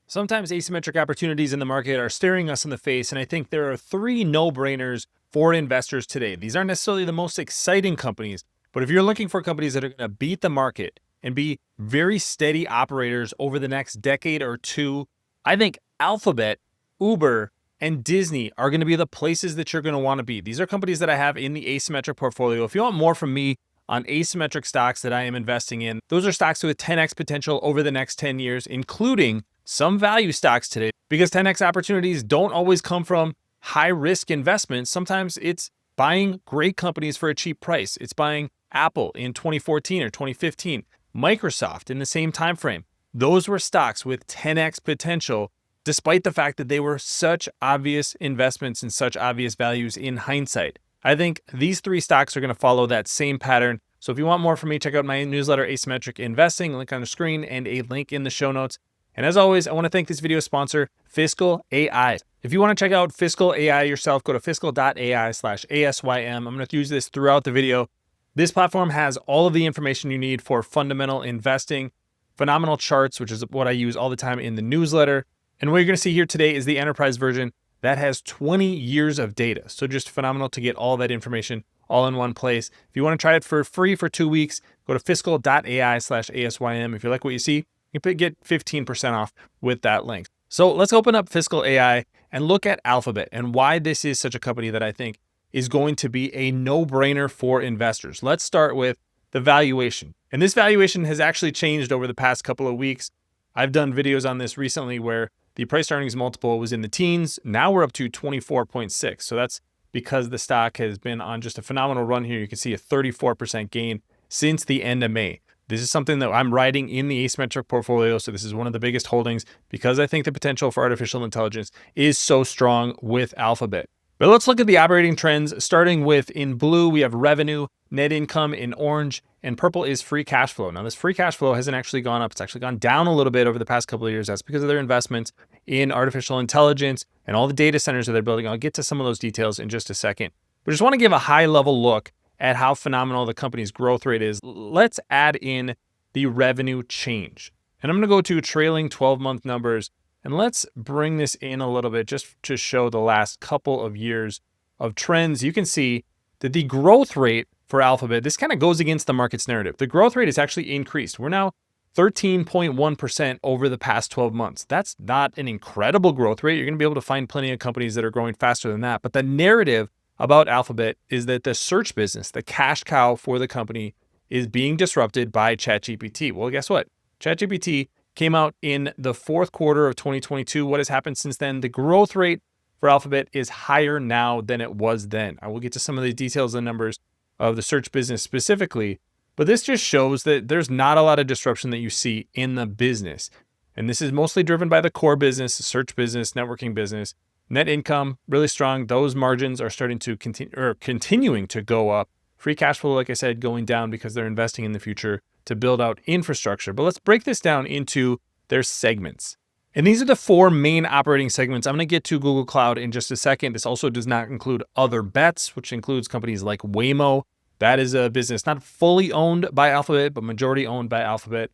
Sometimes asymmetric opportunities in the market are staring us in the face, and I think there are three no-brainers for investors today. These aren't necessarily the most exciting companies, but if you're looking for companies that are going to beat the market and be very steady operators over the next decade or two, I think Alphabet, Uber, and Disney are going to be the places that you're going to want to be. These are companies that I have in the asymmetric portfolio. If you want more from me on asymmetric stocks that I am investing in, those are stocks with 10x potential over the next 10 years, including some value stocks today, because 10x opportunities don't always come from high risk investments. Sometimes it's buying great companies for a cheap price. It's buying Apple in 2014 or 2015, Microsoft in the same time frame. Those were stocks with 10x potential, despite the fact that they were such obvious investments and such obvious values in hindsight. I think these three stocks are going to follow that same pattern. So if you want more from me, check out my newsletter, Asymmetric Investing, link on the screen and a link in the show notes. And as always, I want to thank this video sponsor, Fiscal AI. If you want to check out Fiscal AI yourself, go to fiscal.ai/ASYM. I'm going to use this throughout the video. This platform has all of the information you need for fundamental investing, phenomenal charts, which is what I use all the time in the newsletter. And what you're going to see here today is the enterprise version that has 20 years of data. So just phenomenal to get all that information all in one place. If you want to try it for free for 2 weeks, go to fiscal.ai/ASYM. If you like what you see, you can get 15% off with that link. So let's open up Fiscal AI and look at Alphabet and why this is such a company that I think is going to be a no-brainer for investors. Let's start with the valuation. And this valuation has actually changed over the past couple of weeks. I've done videos on this recently where the price earnings multiple was in the teens. Now we're up to 24.6. So that's because the stock has been on just a phenomenal run here. You can see a 34% gain since the end of May. This is something that I'm riding in the asymmetric portfolio. So this is one of the biggest holdings because I think the potential for artificial intelligence is so strong with Alphabet. But let's look at the operating trends, starting with in blue, we have revenue, net income in orange, and purple is free cash flow. Now this free cash flow hasn't actually gone up. It's actually gone down a little bit over the past couple of years. That's because of their investments in artificial intelligence and all the data centers that they're building. I'll get to some of those details in just a second. But I just want to give a high level look at how phenomenal the company's growth rate is. Let's add in the revenue change. And I'm going to go to trailing 12-month numbers. And let's bring this in a little bit just to show the last couple of years of trends. You can see that the growth rate for Alphabet, this kind of goes against the market's narrative. The growth rate has actually increased. We're now 13.1% over the past 12 months. That's not an incredible growth rate. You're going to be able to find plenty of companies that are growing faster than that. But the narrative about Alphabet is that the search business, the cash cow for the company, is being disrupted by ChatGPT. Well, guess what? ChatGPT came out in the fourth quarter of 2022. What has happened since then? The growth rate for Alphabet is higher now than it was then. I will get to some of the details and numbers of the search business specifically, but this just shows that there's not a lot of disruption that you see in the business. And this is mostly driven by the core business, the search business, networking business. Net income, really strong. Those margins are starting to continuing to go up. Free cash flow, like I said, going down because they're investing in the future to build out infrastructure. But let's break this down into their segments. And these are the four main operating segments. I'm going to get to Google Cloud in just a second. This also does not include other bets, which includes companies like Waymo. That is a business not fully owned by Alphabet, but majority owned by Alphabet.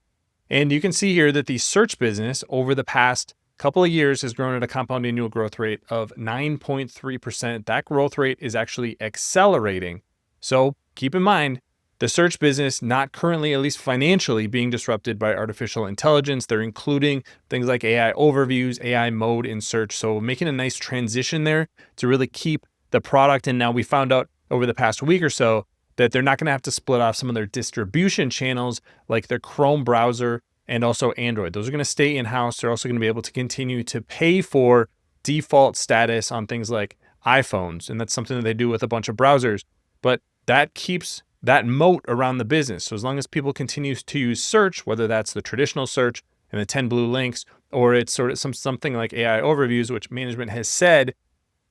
And you can see here that the search business over the past couple of years has grown at a compound annual growth rate of 9.3%. That growth rate is actually accelerating. So keep in mind, the search business not currently, at least financially, being disrupted by artificial intelligence. They're including things like AI overviews, AI mode in search. So making a nice transition there to really keep the product. And now we found out over the past week or so that they're not going to have to split off some of their distribution channels like their Chrome browser and also Android. Those are going to stay in-house. They're also going to be able to continue to pay for default status on things like iPhones. And that's something that they do with a bunch of browsers. But that keeps that moat around the business. So as long as people continue to use search, whether that's the traditional search and the 10 blue links, or it's sort of something like AI overviews, which management has said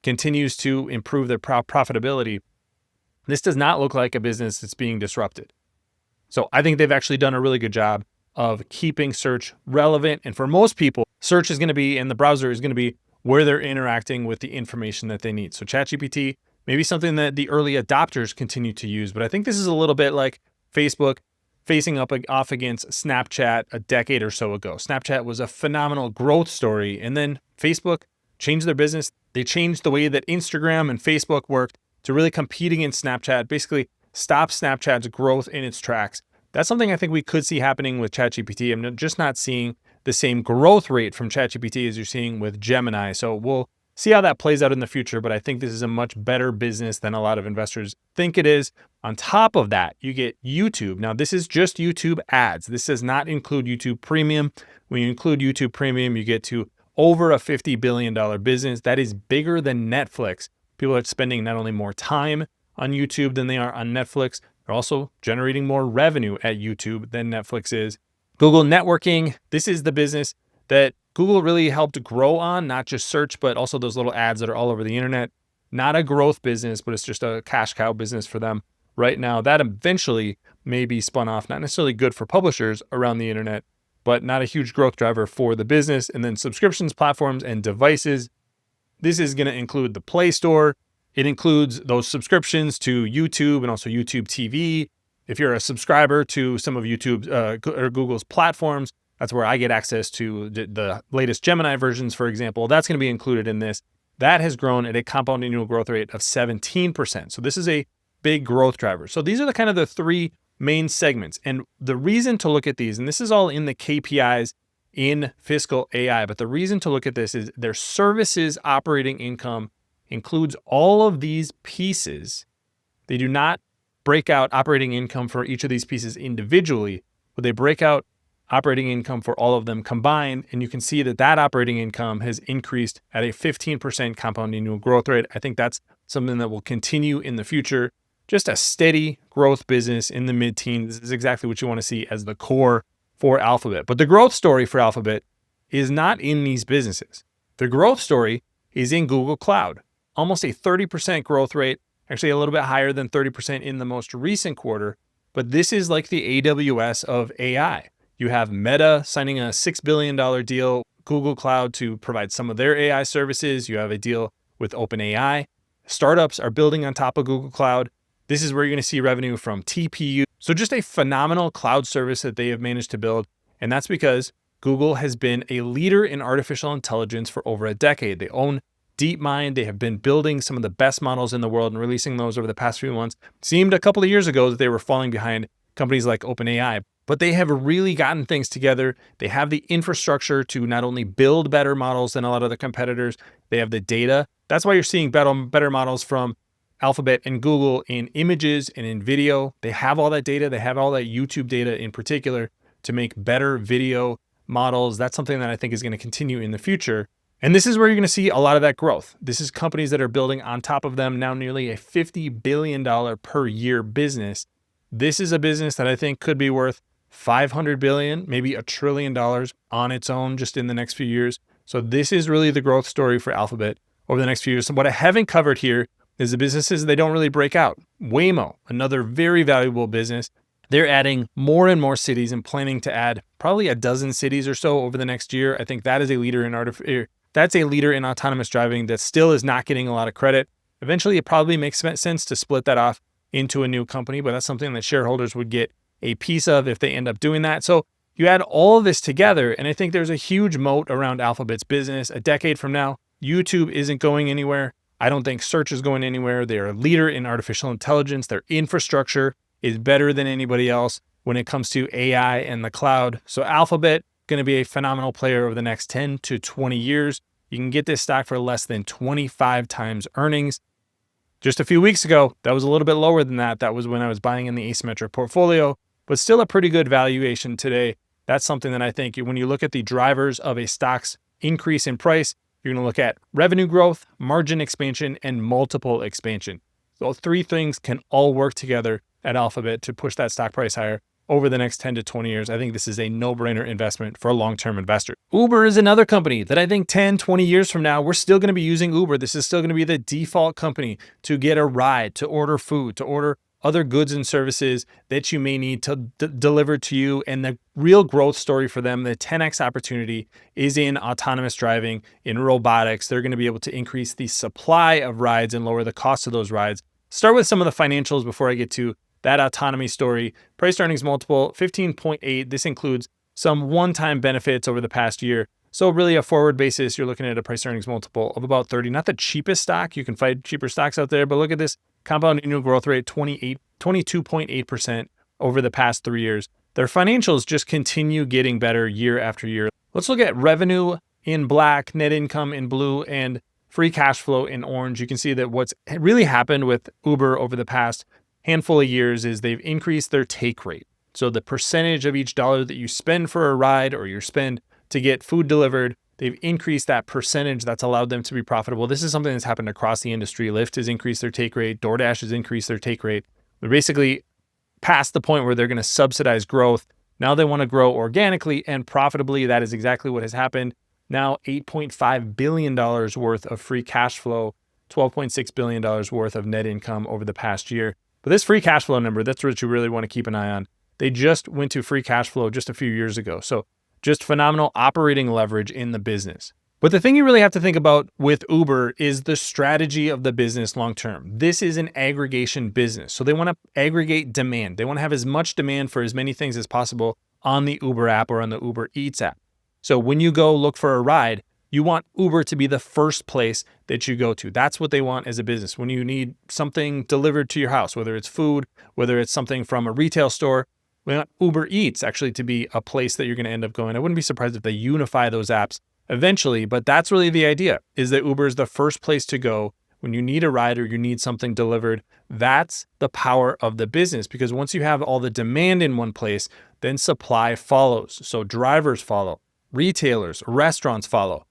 continues to improve their profitability, this does not look like a business that's being disrupted. So I think they've actually done a really good job of keeping search relevant. And for most people, search is going to be, and the browser is going to be where they're interacting with the information that they need. So ChatGPT, maybe something that the early adopters continue to use, but I think this is a little bit like Facebook facing off against Snapchat a decade or so ago. Snapchat was a phenomenal growth story, and then Facebook changed their business. They changed the way that Instagram and Facebook worked to really compete against Snapchat, basically stop Snapchat's growth in its tracks. That's something I think we could see happening with ChatGPT. I'm just not seeing the same growth rate from ChatGPT as you're seeing with Gemini. So we'll see how that plays out in the future, but I think this is a much better business than a lot of investors think it is. On top of that, you get YouTube. Now, this is just YouTube ads. This does not include YouTube Premium. When you include YouTube Premium, you get to over a $50 billion business. That is bigger than Netflix. People are spending not only more time on YouTube than they are on Netflix, they're also generating more revenue at YouTube than Netflix is. Google Networking, this is the business that Google really helped grow on, not just search, but also those little ads that are all over the internet. Not a growth business, but it's just a cash cow business for them right now. That eventually may be spun off, not necessarily good for publishers around the internet, but not a huge growth driver for the business. And then subscriptions, platforms, and devices. This is going to include the Play Store. It includes those subscriptions to YouTube and also YouTube TV. If you're a subscriber to some of YouTube's or Google's platforms, that's where I get access to the latest Gemini versions, for example. That's going to be included in this. That has grown at a compound annual growth rate of 17%. So this is a big growth driver. So these are the kind of the three main segments. And the reason to look at these, and this is all in the KPIs in Fiscal AI, but the reason to look at this is their services operating income includes all of these pieces. They do not break out operating income for each of these pieces individually, but they break out operating income for all of them combined. And you can see that that operating income has increased at a 15% compound annual growth rate. I think that's something that will continue in the future. Just a steady growth business in the mid-teens. This is exactly what you want to see as the core for Alphabet. But the growth story for Alphabet is not in these businesses. The growth story is in Google Cloud. Almost a 30% growth rate, actually a little bit higher than 30% in the most recent quarter. But this is like the AWS of AI. You have Meta signing a $6 billion deal, Google Cloud to provide some of their AI services. You have a deal with OpenAI. Startups are building on top of Google Cloud. This is where you're going to see revenue from TPU. So just a phenomenal cloud service that they have managed to build. And that's because Google has been a leader in artificial intelligence for over a decade. They own DeepMind. They have been building some of the best models in the world and releasing those over the past few months. Seemed a couple of years ago that they were falling behind companies like OpenAI, but they have really gotten things together. They have the infrastructure to not only build better models than a lot of the competitors, they have the data. That's why you're seeing better models from Alphabet and Google in images and in video. They have all that data. They have all that YouTube data in particular to make better video models. That's something that I think is going to continue in the future. And this is where you're going to see a lot of that growth. This is companies that are building on top of them, now nearly a $50 billion per year business. This is a business that I think could be worth $500 billion, maybe $1 trillion on its own just in the next few years. So this is really the growth story for Alphabet over the next few years. So what I haven't covered here is the businesses they don't really break out. Waymo, another very valuable business. They're adding more and more cities and planning to add probably a dozen cities or so over the next year. I think that is a leader in autonomous driving that still is not getting a lot of credit. Eventually, it probably makes sense to split that off into a new company, but that's something that shareholders would get a piece of if they end up doing that. So you add all of this together, and I think there's a huge moat around Alphabet's business. A decade from now, YouTube isn't going anywhere. I don't think search is going anywhere. They're a leader in artificial intelligence. Their infrastructure is better than anybody else when it comes to AI and the cloud. So Alphabet going to be a phenomenal player over the next 10 to 20 years. You can get this stock for less than 25 times earnings. Just a few weeks ago, that was a little bit lower than that. That was when I was buying in the asymmetric portfolio, but still a pretty good valuation today. That's something that I think when you look at the drivers of a stock's increase in price, you're going to look at revenue growth, margin expansion, and multiple expansion. So three things can all work together at Alphabet to push that stock price higher over the next 10 to 20 years. I think this is a no-brainer investment for a long-term investor. Uber is another company that I think 10, 20 years from now, we're still going to be using Uber. This is still going to be the default company to get a ride, to order food, to order other goods and services that you may need to deliver to you. And the real growth story for them, the 10x opportunity, is in autonomous driving, in robotics. They're going to be able to increase the supply of rides and lower the cost of those rides. Start with some of the financials before I get to that autonomy story. Price to earnings multiple, 15.8. This includes some one-time benefits over the past year. So really a forward basis, you're looking at a price to earnings multiple of about 30. Not the cheapest stock. You can find cheaper stocks out there, but look at this compound annual growth rate, 22.8% over the past 3 years. Their financials just continue getting better year after year. Let's look at revenue in black, net income in blue, and free cash flow in orange. You can see that what's really happened with Uber over the past handful of years is they've increased their take rate. So the percentage of each dollar that you spend for a ride or you spend to get food delivered, they've increased that percentage that's allowed them to be profitable. This is something that's happened across the industry. Lyft has increased their take rate. DoorDash has increased their take rate. They're basically past the point where they're going to subsidize growth. Now they want to grow organically and profitably. That is exactly what has happened. Now $8.5 billion worth of free cash flow, $12.6 billion worth of net income over the past year. But this free cash flow number, that's what you really want to keep an eye on. They just went to free cash flow just a few years ago. So just phenomenal operating leverage in the business. But the thing you really have to think about with Uber is the strategy of the business long term. This is an aggregation business. So they want to aggregate demand. They want to have as much demand for as many things as possible on the Uber app or on the Uber Eats app. So when you go look for a ride, you want Uber to be the first place that you go to. That's what they want as a business. When you need something delivered to your house, whether it's food, whether it's something from a retail store, we want Uber Eats actually to be a place that you're going to end up going. I wouldn't be surprised if they unify those apps eventually, but that's really the idea, is that Uber is the first place to go when you need a ride or you need something delivered. That's the power of the business, because once you have all the demand in one place, then supply follows. So drivers follow, retailers, restaurants follow.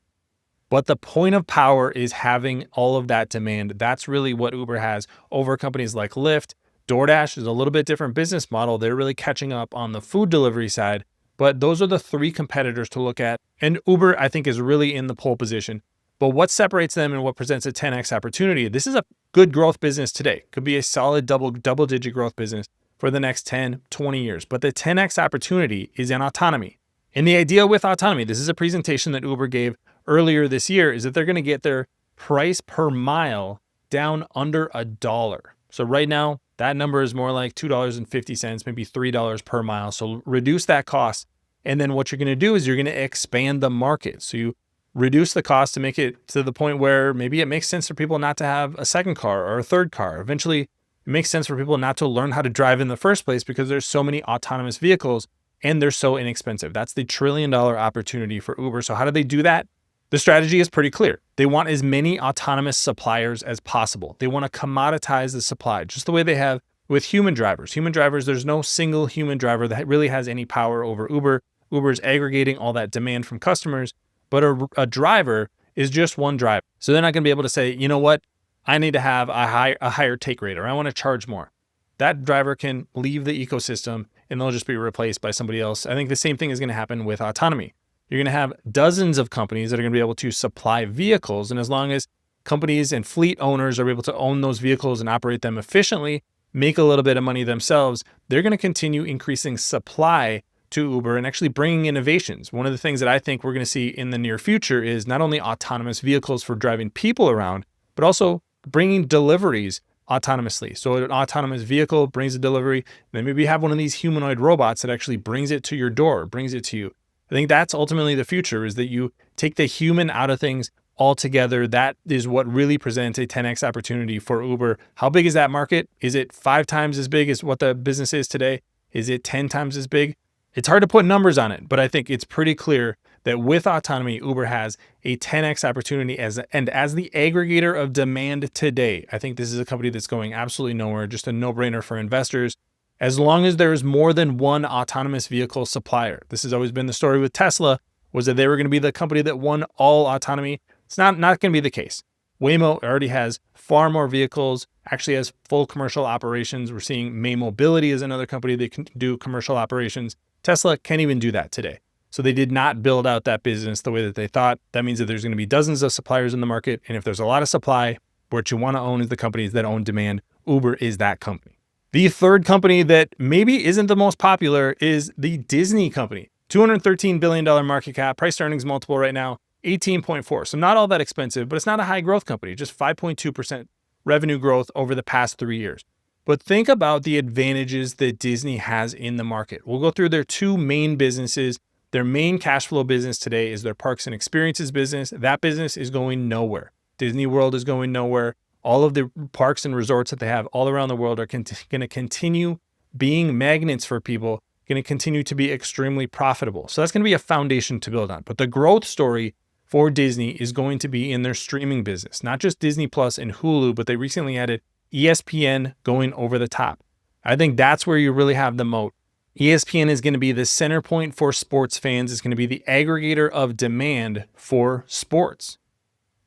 But the point of power is having all of that demand. That's really what Uber has over companies like Lyft. DoorDash is a little bit different business model. They're really catching up on the food delivery side, but those are the three competitors to look at. And Uber, I think, is really in the pole position. But what separates them and what presents a 10x opportunity? This is a good growth business today. Could be a solid double-digit growth business for the next 10, 20 years. But the 10x opportunity is in autonomy. And the idea with autonomy, this is a presentation that Uber gave earlier this year, is that they're going to get their price per mile down under $1. So right now, that number is more like $2.50, maybe $3 per mile. So reduce that cost. And then what you're going to do is you're going to expand the market. So you reduce the cost to make it to the point where maybe it makes sense for people not to have a second car or a third car. Eventually, it makes sense for people not to learn how to drive in the first place because there's so many autonomous vehicles and they're so inexpensive. That's the $1 trillion opportunity for Uber. So how do they do that? The strategy is pretty clear. They want as many autonomous suppliers as possible. They want to commoditize the supply, just the way they have with human drivers. Human drivers, there's no single human driver that really has any power over Uber. Uber is aggregating all that demand from customers, but a driver is just one driver. So they're not going to be able to say, you know what, I need to have a higher take rate, or I want to charge more. That driver can leave the ecosystem and they'll just be replaced by somebody else. I think the same thing is going to happen with autonomy. You're going to have dozens of companies that are going to be able to supply vehicles. And as long as companies and fleet owners are able to own those vehicles and operate them efficiently, make a little bit of money themselves, they're going to continue increasing supply to Uber and actually bringing innovations. One of the things that I think we're going to see in the near future is not only autonomous vehicles for driving people around, but also bringing deliveries autonomously. So an autonomous vehicle brings a delivery, and then maybe you have one of these humanoid robots that actually brings it to your door, brings it to you. I think that's ultimately the future, is that you take the human out of things altogether. That is what really presents a 10x opportunity for Uber. How big is that market? Is it 5 times as big as what the business is today? Is it 10 times as big? It's hard to put numbers on it, but I think it's pretty clear that with autonomy, Uber has a 10x opportunity as the aggregator of demand today. I think this is a company that's going absolutely nowhere, just a no-brainer for investors. As long as there's more than one autonomous vehicle supplier. This has always been the story with Tesla, was that they were going to be the company that won all autonomy. It's not going to be the case. Waymo already has far more vehicles, actually has full commercial operations. We're seeing May Mobility is another company that can do commercial operations. Tesla can't even do that today. So they did not build out that business the way that they thought. That means that there's going to be dozens of suppliers in the market. And if there's a lot of supply, what you want to own is the companies that own demand. Uber is that company. The third company that maybe isn't the most popular is the Disney company. $213 billion market cap, price to earnings multiple right now, 18.4. So not all that expensive, but it's not a high growth company, just 5.2% revenue growth over the past 3 years. But think about the advantages that Disney has in the market. We'll go through their two main businesses. Their main cash flow business today is their parks and experiences business. That business is going nowhere. Disney World is going nowhere. All of the parks and resorts that they have all around the world are going to continue being magnets for people, going to continue to be extremely profitable. So that's going to be a foundation to build on. But the growth story for Disney is going to be in their streaming business, not just Disney Plus and Hulu, but they recently added ESPN going over the top. I think that's where you really have the moat. ESPN is going to be the center point for sports fans. It's going to be the aggregator of demand for sports.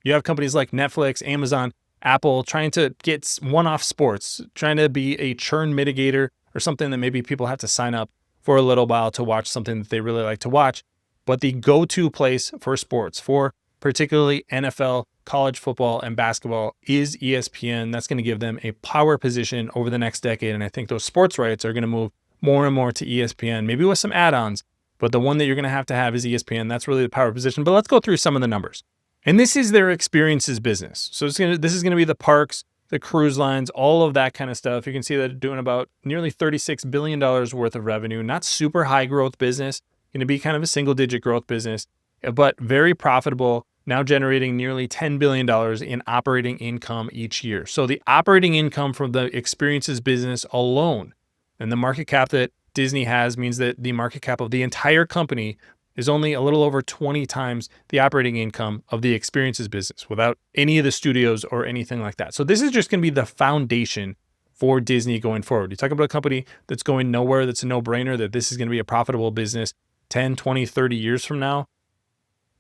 You have companies like Netflix, Amazon, Apple trying to get one-off sports, trying to be a churn mitigator or something that maybe people have to sign up for a little while to watch something that they really like to watch. But the go-to place for sports, for particularly NFL, college football, and basketball, is ESPN. That's going to give them a power position over the next decade. And I think those sports rights are going to move more and more to ESPN, maybe with some add-ons. But the one that you're going to have is ESPN. That's really the power position. But let's go through some of the numbers. And this is their experiences business. So this is going to be the parks, the cruise lines, all of that kind of stuff. You can see that they're doing about nearly $36 billion worth of revenue. Not super high growth business, going to be kind of a single digit growth business, but very profitable, now generating nearly $10 billion in operating income each year. So the operating income from the experiences business alone and the market cap that Disney has means that the market cap of the entire company is only a little over 20 times the operating income of the experiences business without any of the studios or anything like that. So this is just going to be the foundation for Disney going forward. You talk about a company that's going nowhere, that's a no-brainer, that this is going to be a profitable business 10, 20, 30 years from now.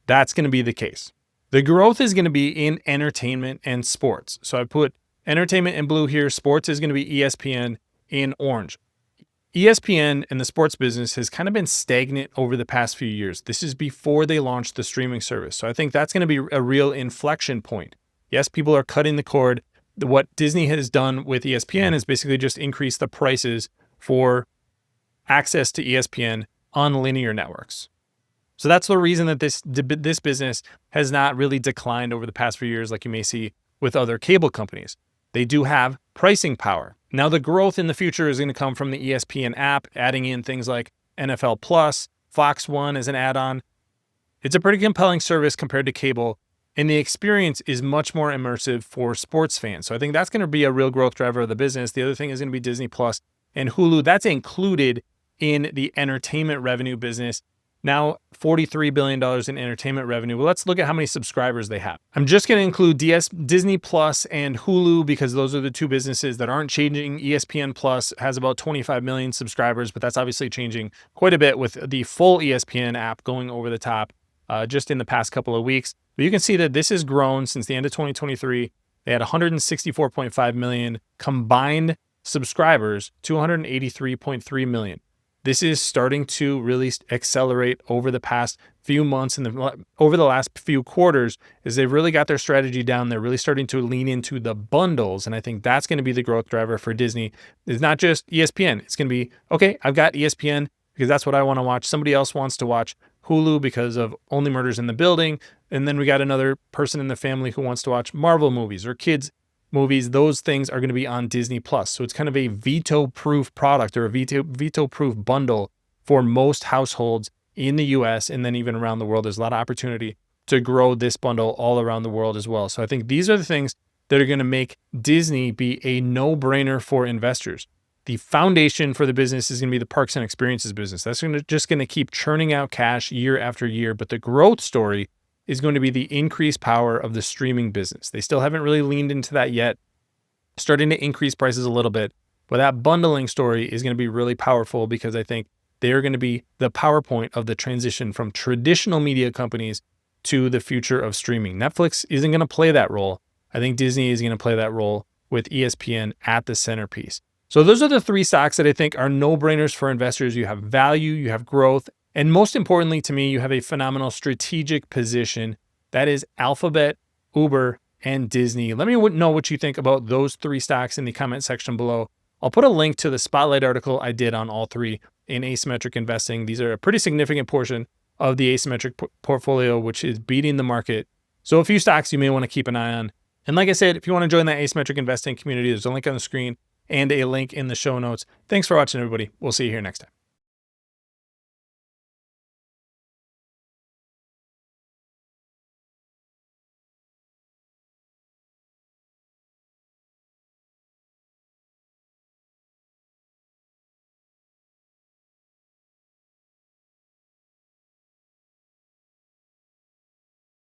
That's going to be the case. The growth is going to be in entertainment and sports. So I put entertainment in blue here. Sports is going to be ESPN in orange. ESPN and the sports business has kind of been stagnant over the past few years. This is before they launched the streaming service. So I think that's going to be a real inflection point. Yes, people are cutting the cord. What Disney has done with ESPN is basically just increase the prices for access to ESPN on linear networks. So that's the reason that this business has not really declined over the past few years like you may see with other cable companies. They do have pricing power. Now, the growth in the future is going to come from the ESPN app, adding in things like NFL Plus, Fox One as an add-on. It's a pretty compelling service compared to cable, and the experience is much more immersive for sports fans. So I think that's going to be a real growth driver of the business. The other thing is going to be Disney Plus and Hulu. That's included in the entertainment revenue business. Now $43 billion in entertainment revenue. Well, let's look at how many subscribers they have. I'm just going to include Disney Plus and Hulu because those are the two businesses that aren't changing. ESPN Plus has about 25 million subscribers, but that's obviously changing quite a bit with the full ESPN app going over the top just in the past couple of weeks. But you can see that this has grown since the end of 2023. They had 164.5 million combined subscribers, 283.3 million. This is starting to really accelerate over the past few months and over the last few quarters as they've really got their strategy down. They're really starting to lean into the bundles. And I think that's going to be the growth driver for Disney. It's not just ESPN. It's going to be, okay, I've got ESPN because that's what I want to watch. Somebody else wants to watch Hulu because of Only Murders in the Building. And then we got another person in the family who wants to watch Marvel movies or kids movies. Those things are going to be on Disney Plus. So it's kind of a veto-proof product or a veto-proof bundle for most households in the US and then even around the world. There's a lot of opportunity to grow this bundle all around the world as well. So I think these are the things that are going to make Disney be a no-brainer for investors. The foundation for the business is going to be the parks and experiences business. That's just going to keep churning out cash year after year. But the growth story is going to be the increased power of the streaming business. They still haven't really leaned into that yet, starting to increase prices a little bit. But that bundling story is going to be really powerful because I think they are going to be the PowerPoint of the transition from traditional media companies to the future of streaming. Netflix isn't going to play that role. I think Disney is going to play that role with ESPN at the centerpiece. So those are the three stocks that I think are no-brainers for investors. You have value, you have growth, and most importantly to me, you have a phenomenal strategic position. That is Alphabet, Uber, and Disney. Let me know what you think about those three stocks in the comment section below. I'll put a link to the spotlight article I did on all three in asymmetric investing. These are a pretty significant portion of the asymmetric portfolio, which is beating the market. So a few stocks you may want to keep an eye on. And like I said, if you want to join that asymmetric investing community, there's a link on the screen. and a link in the show notes. Thanks for watching, everybody. We'll see you here next time.